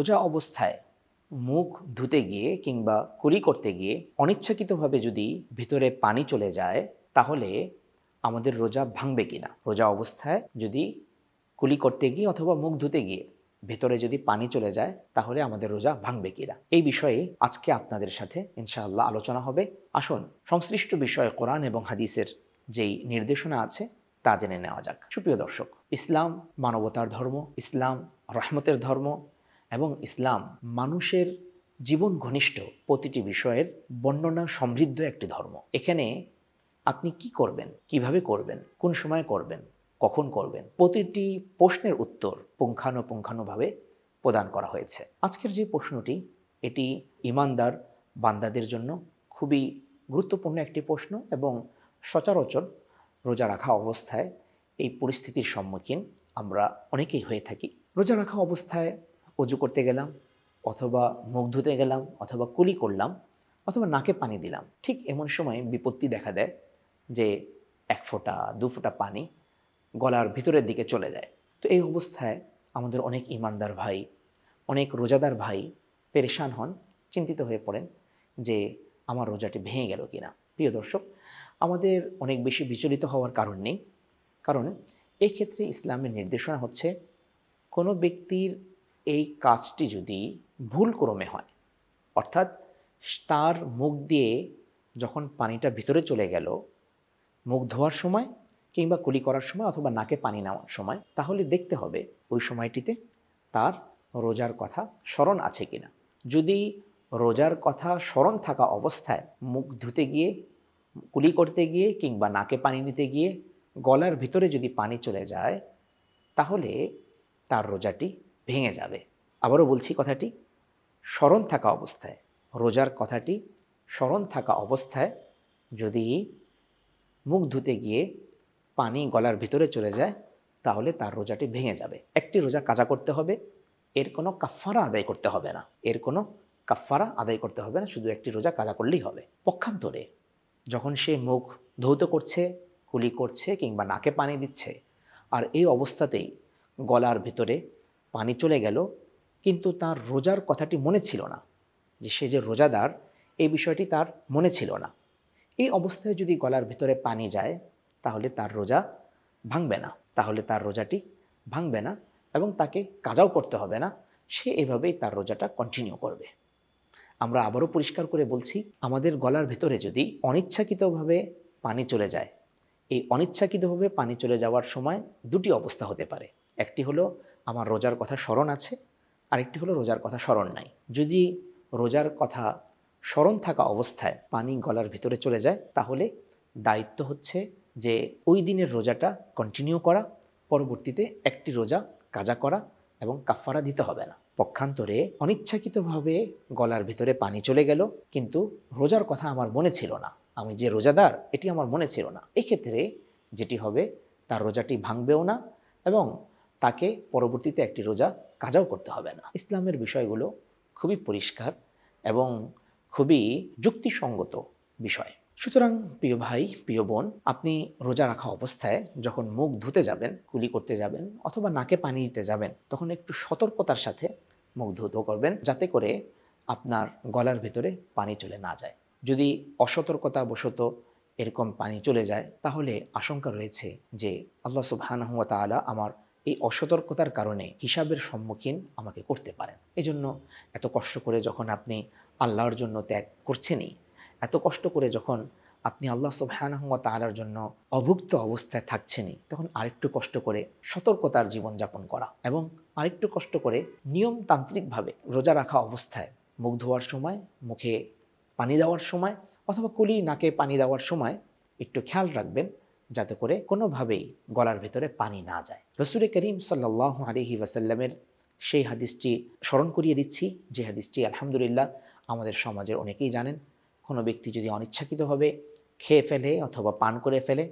রোজা অবস্থায় মুখ ধুতে গিয়ে কিংবা কুলি করতে গিয়ে অনিচ্ছাকৃতভাবে যদি ভিতরে পানি চলে যায়, তাহলে আমাদের রোজা ভাঙবে কিনা? রোজা অবস্থায় যদি কুলি করতে গিয়ে অথবা মুখ ধুতে গিয়ে ভেতরে যদি পানি চলে যায়, তাহলে আমাদের রোজা ভাঙবে কিনা, এই বিষয়ে আজকে আপনাদের সাথে ইনশাআল্লাহ আলোচনা হবে। আসুন সংশ্লিষ্ট বিষয়ে কোরআন এবং হাদিসের যেই নির্দেশনা আছে তা জেনে নেওয়া যাক। সুপ্রিয় দর্শক, ইসলাম মানবতার ধর্ম, ইসলাম রহমতের ধর্ম এবং ইসলাম মানুষের জীবন ঘনিষ্ঠ প্রতিটি বিষয়ের বর্ণনা সমৃদ্ধ একটি ধর্ম। এখানে আপনি কি করবেন, কিভাবে করবেন, কোন সময় করবেন, কখন করবেন, প্রতিটি প্রশ্নের উত্তর পুঙ্খানুপুঙ্খানুভাবে প্রদান করা হয়েছে। আজকের যে প্রশ্নটি, এটি ঈমানদার বান্দাদের জন্য খুবই গুরুত্বপূর্ণ একটি প্রশ্ন এবং সচরাচর রোজা রাখা অবস্থায় এই পরিস্থিতির সম্মুখীন আমরা অনেকেই হয়ে থাকি। রোজা রাখা অবস্থায় অজু করতে গেলাম, অথবা মুখ ধুতে গেলাম, অথবা কুলি করলাম, অথবা নাকে পানি দিলাম। ঠিক এমন সময় বিপত্তি দেখা দেয় যে 1 ফোঁটা 2 ফোঁটা পানি গলার ভিতরের দিকে চলে যায়। তো এই অবস্থায় আমাদের অনেক ঈমানদার ভাই, অনেক রোজাদার ভাই পেরেশান হন, চিন্তিত হয়ে পড়েন যে আমার রোজাটি ভেঙে গেল কিনা। প্রিয় দর্শক, আমাদের অনেক বেশি বিচলিত হওয়ার কারণ নেই, কারণ এই ক্ষেত্রে ইসলামের নির্দেশনা হচ্ছে কোনো ব্যক্তির এই কাজটি যদি ভুল ক্রমে হয়, অর্থাৎ তার মুখ দিয়ে যখন পানিটা ভিতরে চলে গেল, মুখ ধোয়ার সময় কিংবা কুলি করার সময় অথবা নাকে পানি নেওয়ার সময়, তাহলে দেখতে হবে ওই সময়টিতে তার রোজার কথা স্মরণ আছে কিনা। যদি রোজার কথা স্মরণ থাকা অবস্থায় মুখ ধুতে গিয়ে, কুলি করতে গিয়ে কিংবা নাকে পানি নিতে গিয়ে গলার ভিতরে যদি পানি চলে যায়, তাহলে তার রোজাটি ভেঙে যাবে। আবারও বলছি কথাটি, স্মরণ থাকা অবস্থায়, রোজার কথাটি স্মরণ থাকা অবস্থায় যদি মুখ ধুতে গিয়ে পানি গলার ভিতরে চলে যায়, তাহলে তার রোজাটি ভেঙে যাবে। একটি রোজা কাজা করতে হবে, এর কোনো কাফফারা আদায় করতে হবে না, শুধু একটি রোজা কাজা করলেই হবে। পক্ষান্তরে যখন সে মুখ ধৌত করছে, কুলি করছে কিংবা নাকে পানি দিচ্ছে, আর এই অবস্থাতেই গলার ভিতরে পানি চলে গেল, কিন্তু তার রোজার কথাটি মনে ছিল না, যে সে যে রোজাদার এই বিষয়টি তার মনে ছিল না, এই অবস্থায় যদি গলার ভিতরে পানি যায়, তাহলে তার রোজা ভাঙবে না, রোজাটি ভাঙবে না এবং তাকে কাজাও করতে হবে না, সে এভাবেই তার রোজাটা কন্টিনিউ করবে। আমরা আবারও পরিষ্কার করে বলছি, আমাদের গলার ভিতরে যদি অনিচ্ছাকৃতভাবে পানি চলে যায়, এই অনিচ্ছাকৃতভাবে পানি চলে যাওয়ার সময় দুটি অবস্থা হতে পারে। একটি হলো আমার রোজার কথা স্মরণ আছে, আরেকটি হলো রোজার কথা স্মরণ নাই। যদি রোজার কথা স্মরণ থাকা অবস্থায় পানি গলার ভিতরে চলে যায়, তাহলে দায়িত্ব হচ্ছে যে ওই দিনের রোজাটা কন্টিনিউ করা, পরবর্তীতে একটি রোজা কাজা করা এবং কাফফারা দিতে হবে না। পক্ষান্তরে অনিচ্ছাকৃতভাবে গলার ভিতরে পানি চলে গেল, কিন্তু রোজার কথা আমার মনে ছিল না, আমি যে রোজাদার এটি আমার মনে ছিল না, এক্ষেত্রে যেটি হবে, তার রোজাটি ভাঙবেও না এবং তাকে পরবর্তীতে একটি রোজা কাজাও করতে হবে না। ইসলামের বিষয়গুলো খুবই পরিষ্কার এবং খুবই যুক্তিসঙ্গত বিষয়। সুতরাং প্রিয় ভাই, প্রিয় বোন, আপনি রোজা রাখা অবস্থায় যখন মুখ ধুতে যাবেন, কুলি করতে যাবেন অথবা নাকে পানি দিতে যাবেন, তখন একটু সতর্কতার সাথে মুখ ধুতো করবেন, যাতে করে আপনার গলার ভিতরে পানি চলে না যায়। যদি অসতর্কতাবশত এরকম পানি চলে যায়, তাহলে আশঙ্কা রয়েছে যে আল্লাহ সুবহানাহু ওয়া তাআলা আমার এই অসতর্কতার কারণে হিসাবের সম্মুখীন আমাকে করতে পারেন। এজন্য এত কষ্ট করে যখন আপনি আল্লাহর জন্য ত্যাগ করছেনই, এত কষ্ট করে যখন আপনি আল্লাহ সুবহানাহু ওয়া তাআলার জন্য অভুক্ত অবস্থায় থাকছেনই, তখন আরেকটু কষ্ট করে সতর্কতার জীবনযাপন করা এবং আরেকটু কষ্ট করে নিয়মতান্ত্রিকভাবে রোজা রাখা অবস্থায় মুখ ধোয়ার সময়, মুখে পানি দেওয়ার সময় অথবা কুলি নাকে পানি দেওয়ার সময় একটু খেয়াল রাখবেন, যাতে করে কোনোভাবেই গলার ভেতরে পানি না যায়। রাসূল করিম সাল্লাল্লাহু আলাইহি ওয়াসাল্লামের সেই হাদিসটি স্মরণ করিয়ে দিচ্ছি, যে হাদিসটি আলহামদুলিল্লাহ আমাদের সমাজের অনেকেই জানেন। কোনো ব্যক্তি যদি অনিচ্ছাকৃতভাবে খেয়ে ফেলে অথবা পান করে ফেলে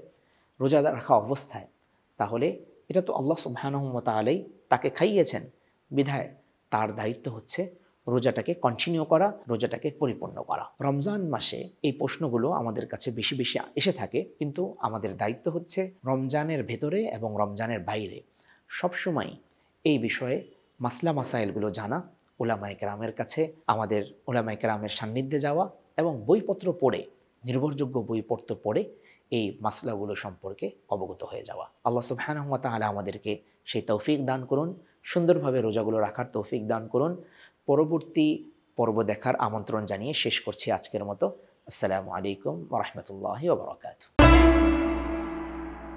রোজা রাখা অবস্থায়, তাহলে এটা তো আল্লাহ সুবহানাহু ওয়া তাআলাই তাকে খাইয়েছেন, বিধায় তার দায়িত্ব হচ্ছে রোজাটাকে কন্টিনিউ করা, রোজাটাকে পরিপূর্ণ করা। রমজান মাসে এই প্রশ্নগুলো আমাদের কাছে বেশি বেশি এসে থাকে, কিন্তু আমাদের দায়িত্ব হচ্ছে রমজানের ভেতরে এবং রমজানের বাইরে সবসময় এই বিষয়ে মাসলা মাসাইলগুলো জানা উলামায়ে কেরামের কাছে, আমাদের উলামায়ে কেরামের সান্নিধ্যে যাওয়া এবং বইপত্র পড়ে, নির্ভরযোগ্য বইপত্র পড়ে এই মাসলাগুলো সম্পর্কে অবগত হয়ে যাওয়া। আল্লাহ সুবহানাহু ওয়া তাআলা আমাদেরকে সেই তৌফিক দান করুন, সুন্দরভাবে রোজাগুলো রাখার তৌফিক দান করুন। পরবর্তী পর্ব দেখার আমন্ত্রণ জানিয়ে শেষ করছি আজকের মতো। আসসালামু আলাইকুম ওয়া রাহমাতুল্লাহি ওয়া বারাকাতুহু।